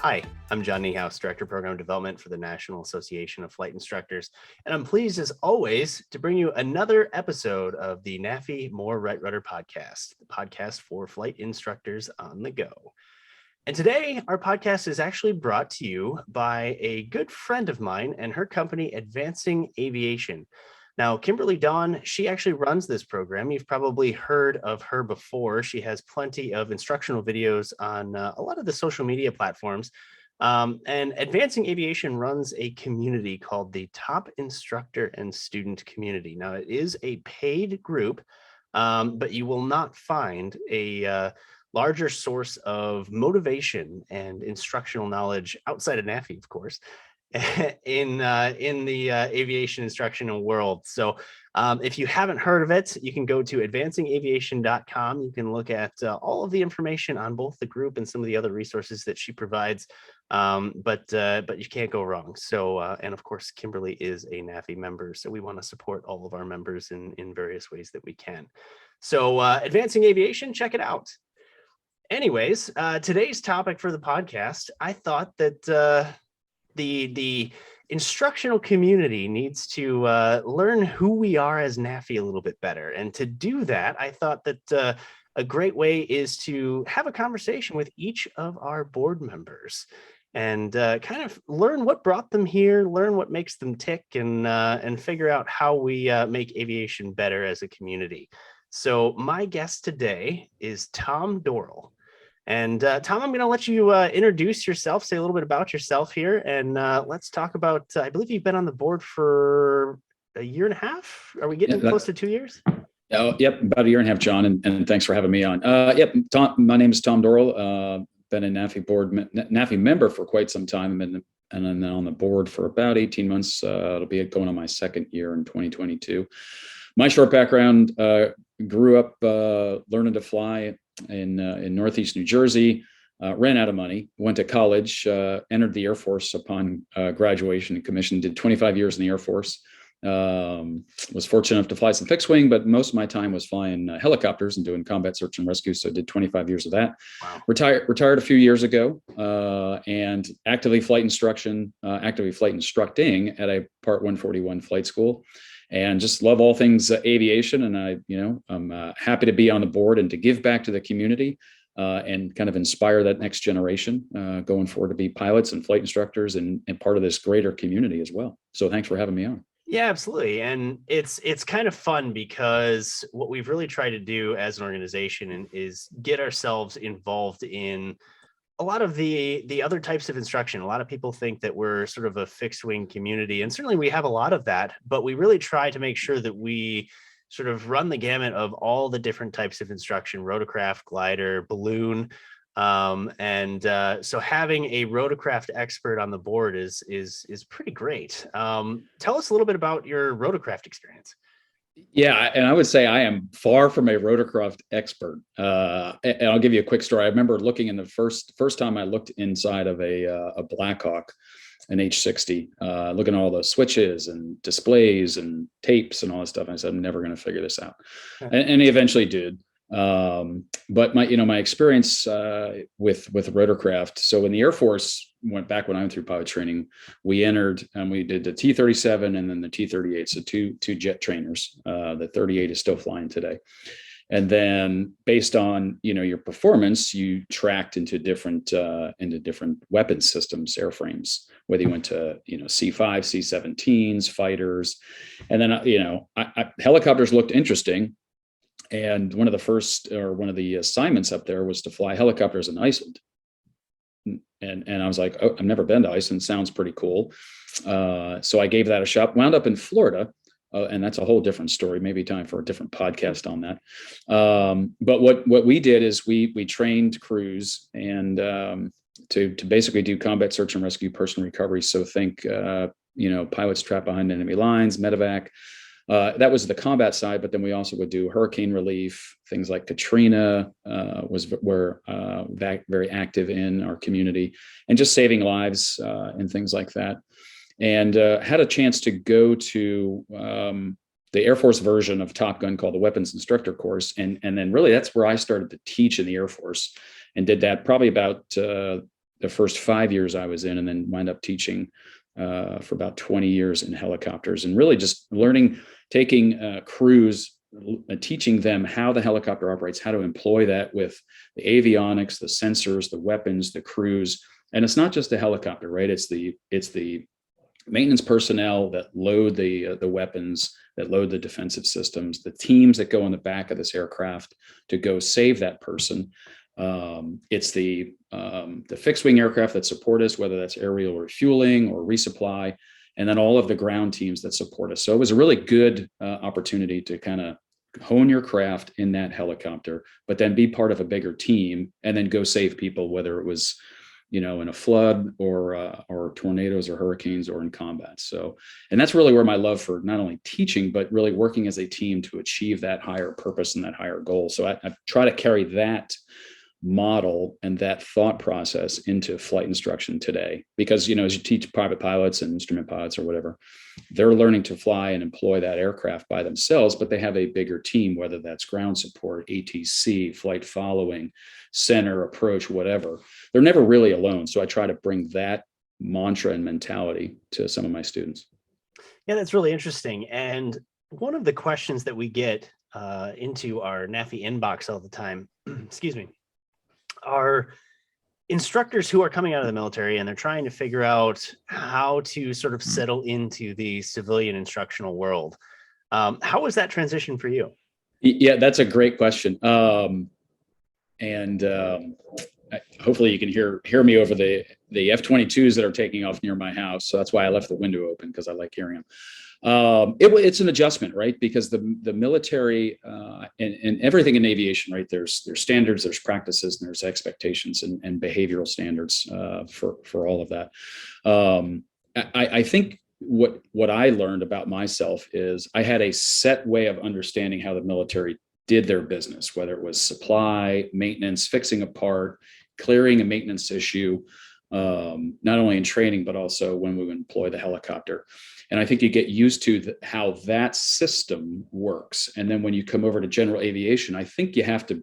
Hi, I'm John Niehaus, Director of Program Development for the National Association of Flight Instructors, and I'm pleased as always to bring you another episode of the NAFI More Right Rudder podcast, the podcast for flight instructors on the go. And today, our podcast is actually brought to you by a good friend of mine and her company, Advancing Aviation. Now, Kimberly Dawn, she actually runs this program. You've probably heard of her before. She has plenty of instructional videos on a lot of the social media platforms. And Advancing Aviation runs a community called the Top Instructor and Student Community. Now, it is a paid group, but you will not find a larger source of motivation and instructional knowledge outside of NAFI, of course, in the aviation instructional world. So if you haven't heard of it, you can go to advancingaviation.com. You can look at all of the information on both the group and some of the other resources that she provides. But you can't go wrong. So and of course, Kimberly is a NAFI member, so we want to support all of our members in various ways that we can. So Advancing Aviation, check it out. Anyways, today's topic for the podcast, I thought that the instructional community needs to learn who we are as NAFI a little bit better. And to do that, I thought that a great way is to have a conversation with each of our board members and kind of learn what brought them here, learn what makes them tick, and figure out how we make aviation better as a community. So my guest today is Tom Doral. And Tom, I'm going to let you introduce yourself, say a little bit about yourself here, and let's talk about, I believe you've been on the board for a year and a half. Are we getting close to 2 years? Oh, yep, about a year and a half, John, and thanks for having me on. Yep, Tom, my name is Tom Doral. Been a NAFI member for quite some time, and then on the board for about 18 months. It'll be going on my second year in 2022. My short background, grew up learning to fly in Northeast New Jersey, ran out of money, went to college, entered the Air Force upon graduation and commission, did 25 years in the Air Force. Was fortunate enough to fly some fixed wing, but most of my time was flying helicopters and doing combat search and rescue. So I did 25 years of that. Wow. Retired a few years ago, and actively flight instructing at a Part 141 flight school. And just love all things aviation. And I'm happy to be on the board and to give back to the community and kind of inspire that next generation going forward to be pilots and flight instructors and part of this greater community as well. So thanks for having me on. Yeah, absolutely. And it's kind of fun because what we've really tried to do as an organization is get ourselves involved in a lot of the other types of instruction. A lot of people think that we're sort of a fixed wing community, and certainly we have a lot of that, but we really try to make sure that we sort of run the gamut of all the different types of instruction: rotorcraft, glider, balloon. So having a rotorcraft expert on the board is pretty great. Tell us a little bit about your rotorcraft experience. Yeah, and I would say I am far from a rotorcraft expert. And I'll give you a quick story. I remember looking in the first time I looked inside of a Blackhawk, an H-60, looking at all the switches and displays and tapes and all that stuff. And I said, I'm never going to figure this out. And he eventually did. But my experience with rotorcraft. So in the Air Force, when I went through pilot training, we entered and we did the T-37 and then the T-38. So two jet trainers. The 38 is still flying today. And then based on your performance, you tracked into different weapon systems, airframes, whether you went to C-5, C-17s, fighters, and then helicopters looked interesting. And one of the assignments up there was to fly helicopters in Iceland. And I was like, oh, I've never been to Iceland. Sounds pretty cool. So I gave that a shot, wound up in Florida. And that's a whole different story, maybe time for a different podcast on that. But what we did is we trained crews and to basically do combat search and rescue, personal recovery. So think, pilots trapped behind enemy lines, medevac. That was the combat side, but then we also would do hurricane relief. Things like Katrina were very active in our community, and just saving lives and things like that. And had a chance to go to the Air Force version of Top Gun called the Weapons Instructor Course, and then really that's where I started to teach in the Air Force, and did that probably about the first 5 years I was in, and then wind up teaching for about 20 years in helicopters, and really just learning, taking crews, teaching them how the helicopter operates, how to employ that with the avionics, the sensors, the weapons, the crews. And it's not just the helicopter, right? It's the maintenance personnel that load the weapons, that load the defensive systems, the teams that go on the back of this aircraft to go save that person. It's the fixed wing aircraft that support us, whether that's aerial refueling or resupply, and then all of the ground teams that support us. So it was a really good opportunity to kind of hone your craft in that helicopter, but then be part of a bigger team and then go save people, whether it was, you know, in a flood or tornadoes or hurricanes or in combat. So, and that's really where my love for not only teaching, but really working as a team to achieve that higher purpose and that higher goal. So I try to carry that model and that thought process into flight instruction today, because, you know, as you teach private pilots and instrument pilots or whatever, they're learning to fly and employ that aircraft by themselves, but they have a bigger team, whether that's ground support, ATC, flight following, center, approach, whatever. They're never really alone. So I try to bring that mantra and mentality to some of my students. Yeah, that's really interesting. And one of the questions that we get into our NAFI inbox all the time, excuse me, are instructors who are coming out of the military and they're trying to figure out how to sort of settle into the civilian instructional world. How was that transition for you? Yeah, that's a great question. Hopefully you can hear me over the F-22s that are taking off near my house. So that's why I left the window open, because I like hearing them. It's an adjustment, right? Because the military and everything in aviation, right? There's standards, there's practices, and there's expectations and behavioral standards for all of that. I think what I learned about myself is I had a set way of understanding how the military did their business, whether it was supply, maintenance, fixing a part, clearing a maintenance issue, not only in training, but also when we would employ the helicopter. And I think you get used to how that system works. And then when you come over to general aviation, I think you have to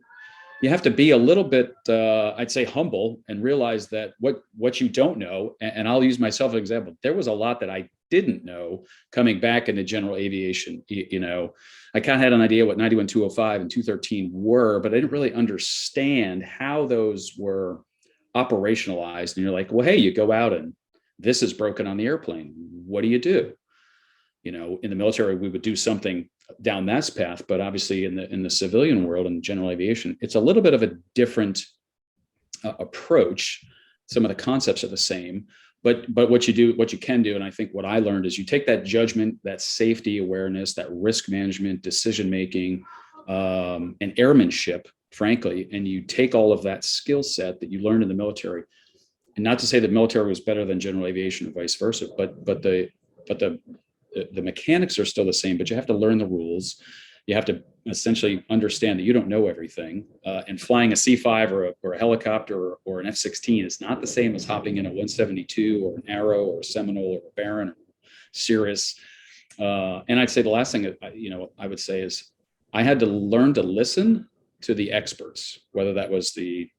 be a little bit, I'd say, humble and realize that what you don't know, and I'll use myself as an example, there was a lot that I didn't know coming back into general aviation. You know, I kind of had an idea what 91-205 and 213 were, but I didn't really understand how those were operationalized. And you're like, well, hey, you go out and this is broken on the airplane. What do you do? You know, in the military, we would do something down that path, but obviously in the civilian world and general aviation, it's a little bit of a different approach. Some of the concepts are the same, but what you can do, and I think what I learned is you take that judgment, that safety awareness, that risk management, decision making, and airmanship, frankly, and you take all of that skill set that you learned in the military. And not to say that military was better than general aviation or vice versa, but the mechanics are still the same, but you have to learn the rules. You have to essentially understand that you don't know everything. And flying a C-5 or a helicopter or an F-16 is not the same as hopping in a 172 or an Aero or a Seminole or a Baron or Cirrus. And I'd say the last thing I would say is I had to learn to listen to the experts, whether that was the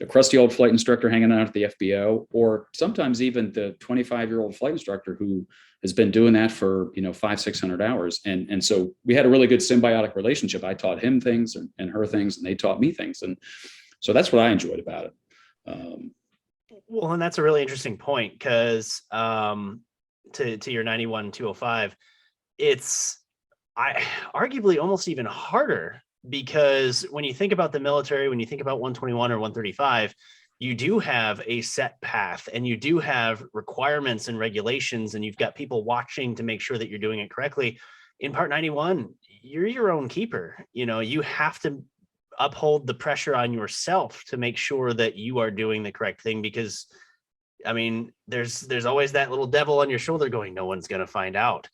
crusty old flight instructor hanging out at the FBO, or sometimes even the 25-year-old flight instructor who has been doing that for 500-600 hours. And so we had a really good symbiotic relationship. I taught him things and her things, and they taught me things. And so that's what I enjoyed about it. Well, and that's a really interesting point, because to your 91-205, it's arguably almost even harder, because when you think about the military, when you think about 121 or 135, you do have a set path and you do have requirements and regulations, and you've got people watching to make sure that you're doing it correctly. In Part 91, you're your own keeper. You know, you have to uphold the pressure on yourself to make sure that you are doing the correct thing, because I mean, there's always that little devil on your shoulder going, no one's going to find out.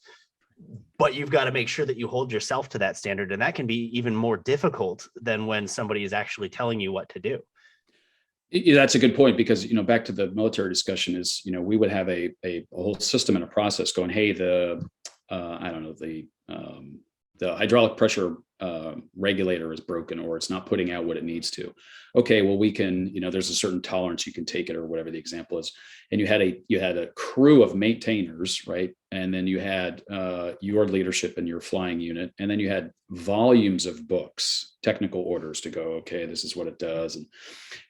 But you've got to make sure that you hold yourself to that standard. And that can be even more difficult than when somebody is actually telling you what to do. Yeah, that's a good point, because, back to the military discussion is, we would have a whole system and a process going, hey, the hydraulic pressure regulator is broken or it's not putting out what it needs to. Okay, well, we can, there's a certain tolerance, you can take it, or whatever the example is. And you had a crew of maintainers, right? And then you had your leadership in your flying unit, and then you had volumes of books, technical orders to go, okay, this is what it does.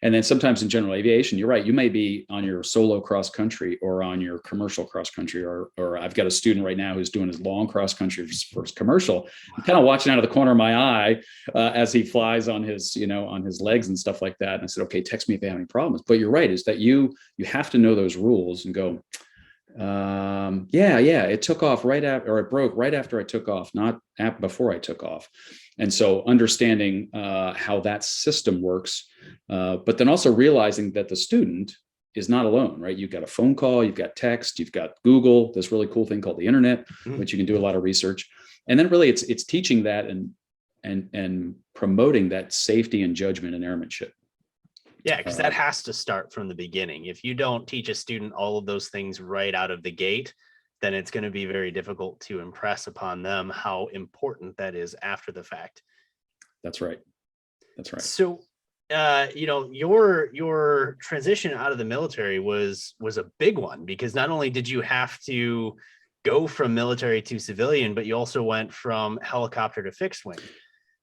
And then sometimes in general aviation, you're right, you may be on your solo cross country or on your commercial cross country, or I've got a student right now who's doing his long cross country for his commercial. I'm kind of watching out of the corner of my eye as he flies on his, on his legs and stuff like that. And I said, okay, text me if they have any problems. But you're right, is that you have to know those rules and go, it took off right after, or it broke right after I took off, not before I took off. And so understanding how that system works, but then also realizing that the student is not alone, right? You've got a phone call, you've got text, you've got Google, this really cool thing called the internet, which you can do a lot of research. And then really it's teaching that and promoting that safety and judgment and airmanship. Yeah, because that has to start from the beginning. If you don't teach a student all of those things right out of the gate, then it's going to be very difficult to impress upon them how important that is after the fact. That's right. That's right. So, your transition out of the military was a big one, because not only did you have to go from military to civilian, but you also went from helicopter to fixed wing.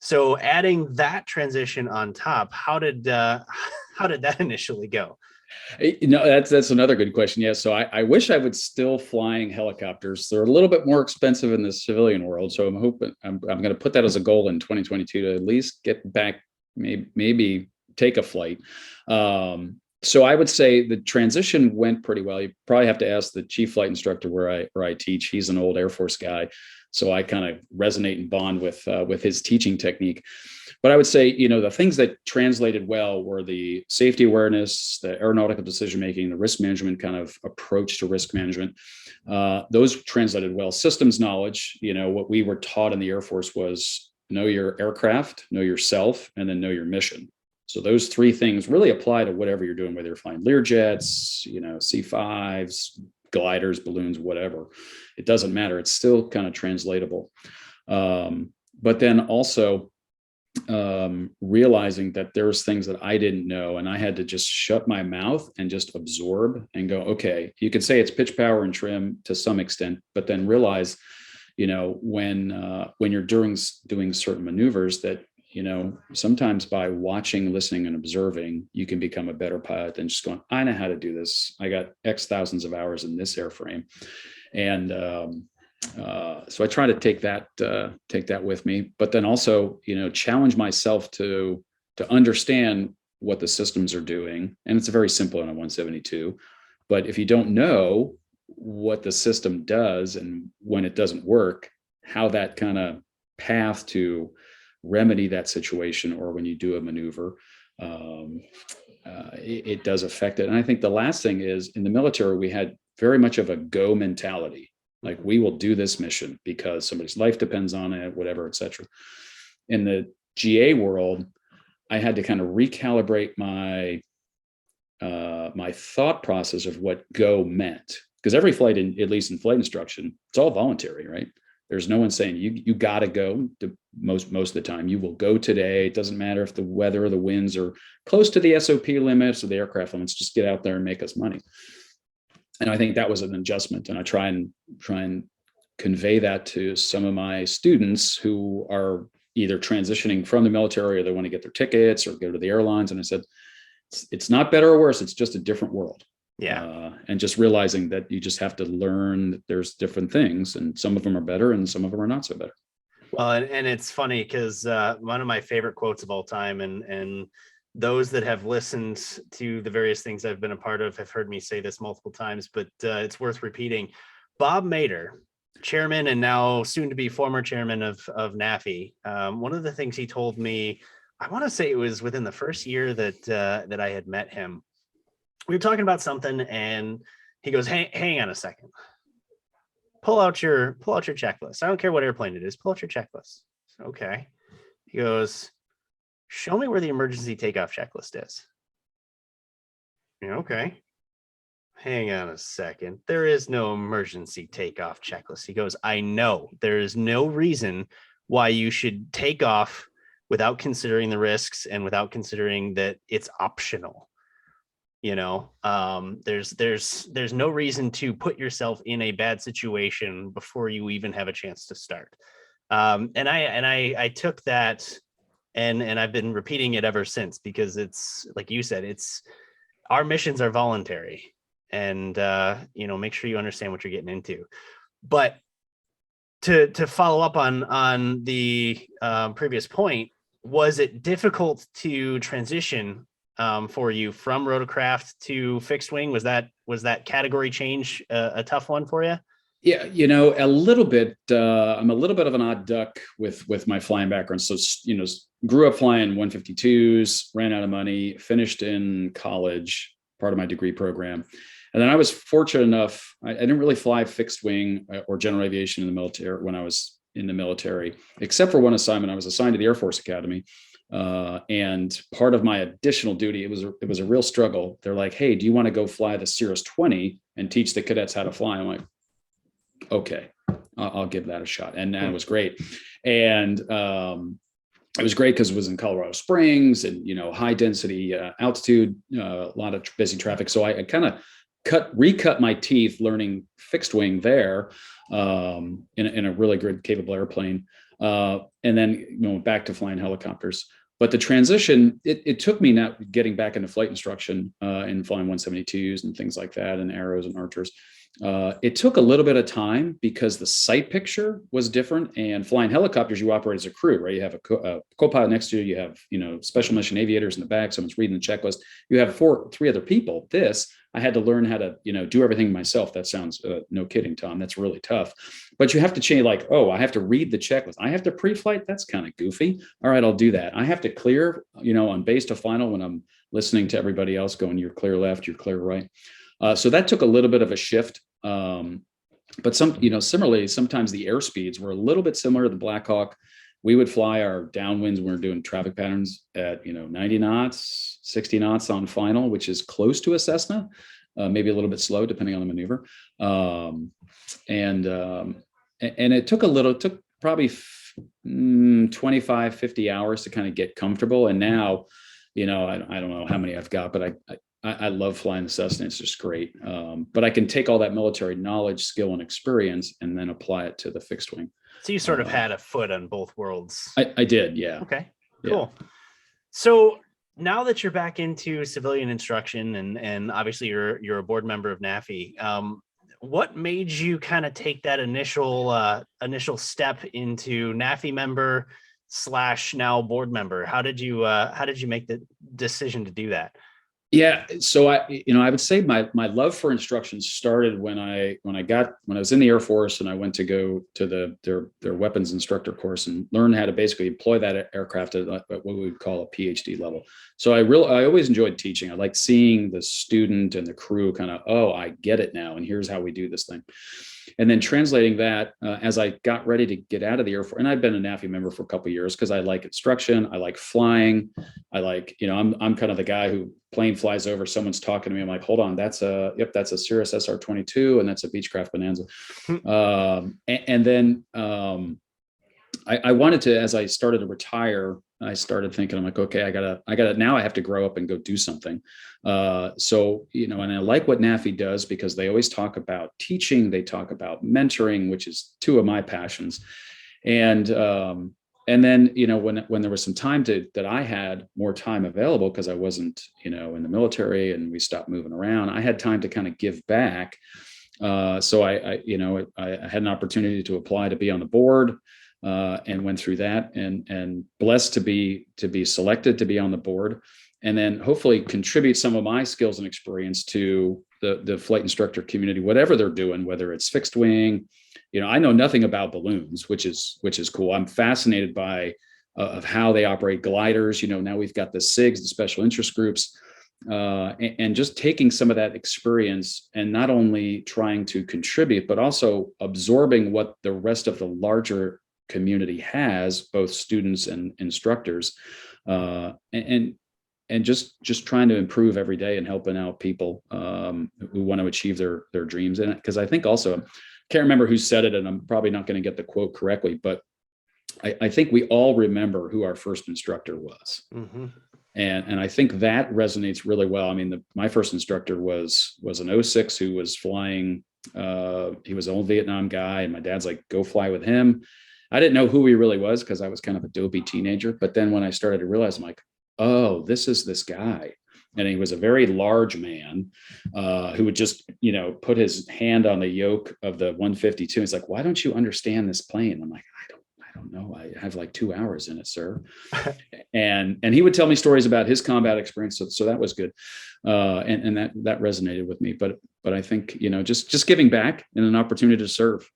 So adding that transition on top, how did that initially go? That's another good question. Yeah. So I wish I was still flying helicopters. They're a little bit more expensive in the civilian world. So I'm hoping I'm going to put that as a goal in 2022 to at least get back, maybe take a flight. So I would say the transition went pretty well. You probably have to ask the chief flight instructor where I teach. He's an old Air Force guy, so I kind of resonate and bond with his teaching technique. But I would say, the things that translated well were the safety awareness, the aeronautical decision making, the risk management kind of approach to risk management. Those translated well. Systems knowledge, what we were taught in the Air Force was know your aircraft, know yourself, and then know your mission. So those three things really apply to whatever you're doing, whether you're flying Learjets, C5s, gliders, balloons, whatever. It doesn't matter. It's still kind of translatable. But then also realizing that there's things that I didn't know, and I had to just shut my mouth and just absorb and go, okay, you could say it's pitch, power, and trim to some extent, but then realize, when you're doing certain maneuvers that, sometimes by watching, listening, and observing, you can become a better pilot than just going, I know how to do this. I got X thousands of hours in this airframe. And so I try to take that with me, but then also, challenge myself to understand what the systems are doing. And it's very simple in a 172, but if you don't know what the system does and when it doesn't work, how that kind of path to remedy that situation, or when you do a maneuver, it does affect it. And I think the last thing is, in the military, we had very much of a go mentality. Like, we will do this mission because somebody's life depends on it, whatever, et cetera. In the GA world, I had to kind of recalibrate my thought process of what go meant. Because every flight, at least in flight instruction, it's all voluntary, right? There's no one saying you got to go. Most of the time, you will go today. It doesn't matter if the weather or the winds are close to the SOP limits or the aircraft limits. Just get out there and make us money. And I think that was an adjustment. And I try and convey that to some of my students who are either transitioning from the military, or they want to get their tickets or go to the airlines. And I said, it's not better or worse. It's just a different world. Yeah. And just realizing that you just have to learn that there's different things, and some of them are better and some of them are not so better. Well, and it's funny because one of my favorite quotes of all time, and those that have listened to the various things I've been a part of have heard me say this multiple times, but it's worth repeating. Bob Mader, chairman and now soon to be former chairman of NAFI, one of the things he told me, I want to say it was within the first year that I had met him. We were talking about something, and he goes, hang on a second. Pull out your checklist. I don't care what airplane it is. Pull out your checklist. Okay. He goes, show me where the emergency takeoff checklist is. Okay. Hang on a second. There is no emergency takeoff checklist. He goes, I know there is no reason why you should take off without considering the risks and without considering that it's optional. There's no reason to put yourself in a bad situation before you even have a chance to start. And I took that, and I've been repeating it ever since, because it's like you said, it's our missions are voluntary, and make sure you understand what you're getting into. But to follow up on the previous point, was it difficult to transition for you from rotorcraft to fixed wing? Was that category change a tough one for you? Yeah, a little bit. I'm a little bit of an odd duck with my flying background. So, grew up flying 152s, ran out of money, finished in college, part of my degree program. And then I was fortunate enough, I didn't really fly fixed wing or general aviation in the military when I was in the military, except for one assignment. I was assigned to the Air Force Academy. And part of my additional duty, it was a real struggle. They're like, hey, do you want to go fly the Cirrus 20 and teach the cadets how to fly? I'm like, okay, I'll give that a shot. And that was great. And it was great because it was in Colorado Springs and, high density altitude, a lot of busy traffic. So I kind of recut my teeth learning fixed wing there in a really good, capable airplane. And then back to flying helicopters. But the transition, it took me now getting back into flight instruction and flying 172s and things like that, and arrows and archers. It took a little bit of time because the sight picture was different, and flying helicopters, you operate as a crew, right? You have a co-pilot next to you. You have, special mission aviators in the back. Someone's reading the checklist. You have three other people. I had to learn how to, do everything myself. That sounds, no kidding, Tom. That's really tough. But you have to change, like, oh, I have to read the checklist. I have to pre-flight. That's kind of goofy. All right, I'll do that. I have to clear, on base to final when I'm listening to everybody else going, you're clear left, you're clear right. So that took a little bit of a shift. But similarly, sometimes the airspeeds were a little bit similar to the Black Hawk. We would fly our downwinds when we were doing traffic patterns at 90 knots, 60 knots on final, which is close to a Cessna, maybe a little bit slow depending on the maneuver. And it took probably 25, 50 hours to kind of get comfortable. And now, I don't know how many I've got, but I love flying the Cessna. It's just great. But I can take all that military knowledge, skill, and experience and then apply it to the fixed wing. So you sort of had a foot on both worlds. I did, yeah. Okay, cool. Yeah. So now that you're back into civilian instruction and obviously you're a board member of NAFI, what made you kind of take that initial step into NAFI member / now board member? How did you make the decision to do that? Yeah, so I would say my love for instruction started when I was in the Air Force and I went to go to their weapons instructor course and learn how to basically employ that aircraft at what we would call a PhD level. So I always enjoyed teaching. I like seeing the student and the crew kind of, oh, I get it now, and here's how we do this thing. And then translating that as I got ready to get out of the Air Force, and I've been a NAFI member for a couple of years because I like instruction, I like flying, I like, I'm kind of the guy who plane flies over, someone's talking to me, I'm like, hold on, that's a Cirrus SR-22, and that's a Beechcraft Bonanza. And then I wanted to, as I started to retire, I started thinking, I'm like, okay, I gotta, now I have to grow up and go do something. So, and I like what NAFI does because they always talk about teaching, they talk about mentoring, which is two of my passions. And then, when there was some time that I had more time available because I wasn't, in the military and we stopped moving around, I had time to kind of give back. So I had an opportunity to apply to be on the board. And went through that and blessed to be selected to be on the board, and then hopefully contribute some of my skills and experience to the flight instructor community, whatever they're doing, whether it's fixed wing. I know nothing about balloons, which is cool. I'm fascinated by of how they operate gliders. Now we've got the SIGs, the special interest groups, and just taking some of that experience and not only trying to contribute, but also absorbing what the rest of the larger community has, both students and instructors, and just trying to improve every day and helping out people who want to achieve their dreams. And because I think also, I can't remember who said it, and I'm probably not going to get the quote correctly, but I think we all remember who our first instructor was. Mm-hmm. And I think that resonates really well. I mean, my first instructor was an 06 who was flying. He was an old Vietnam guy, and my dad's like, go fly with him. I didn't know who he really was because I was kind of a dopey teenager. But then when I started to realize, I'm like, oh, this is this guy. And he was a very large man who would just, put his hand on the yoke of the 152. He's like, why don't you understand this plane? I'm like, I don't know. I have like 2 hours in it, sir. and he would tell me stories about his combat experience. So that was good. And that resonated with me. But I think, just giving back and an opportunity to serve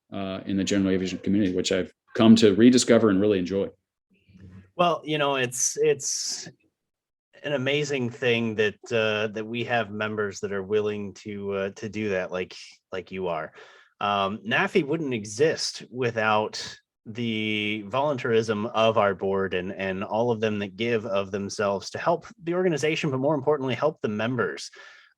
in the general aviation community, which I've come to rediscover and really enjoy. Well, it's an amazing thing that we have members that are willing to do that, like you are. NAFI wouldn't exist without the voluntarism of our board and all of them that give of themselves to help the organization, but more importantly, help the members.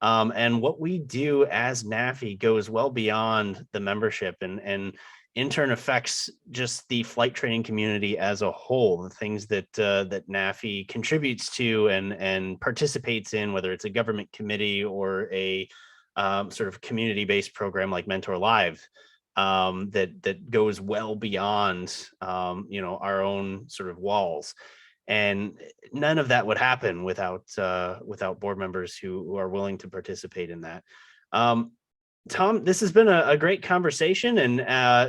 And what we do as NAFI goes well beyond the membership and in turn affects just the flight training community as a whole, the things that NAFI contributes to and participates in, whether it's a government committee or a sort of community-based program like Mentor Live. That goes well beyond our own sort of walls, and none of that would happen without board members who are willing to participate in that. Tom, this has been a great conversation, and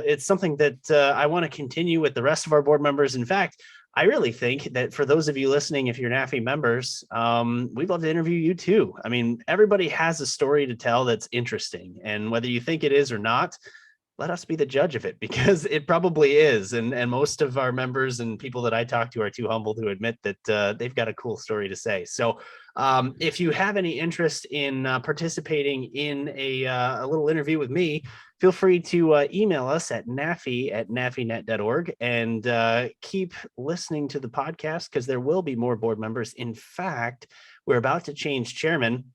it's something that I want to continue with the rest of our board members. In fact, I really think that for those of you listening, if you're NAFI members, we'd love to interview you too. I mean, everybody has a story to tell that's interesting, and whether you think it is or not, let us be the judge of it, because it probably is. And most of our members and people that I talk to are too humble to admit that they've got a cool story to say. So if you have any interest in participating in a little interview with me, feel free to email us at nafi@nafinet.org and keep listening to the podcast, because there will be more board members. In fact, we're about to change chairman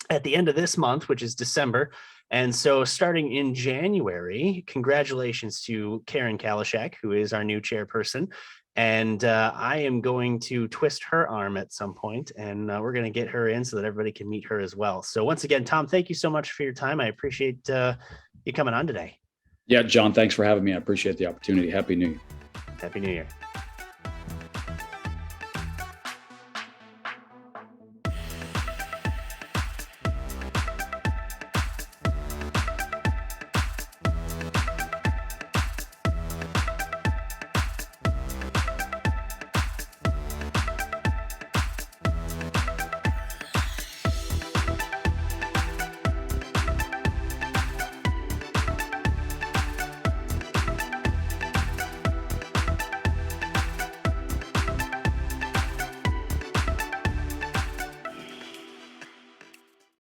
at the end of this month, which is December. And so starting in January, congratulations to Karen Kalashak, who is our new chairperson. And I am going to twist her arm at some point, and we're going to get her in so that everybody can meet her as well. So once again, Tom, thank you so much for your time. I appreciate you coming on today. Yeah, John, thanks for having me. I appreciate the opportunity. Happy New Year. Happy New Year.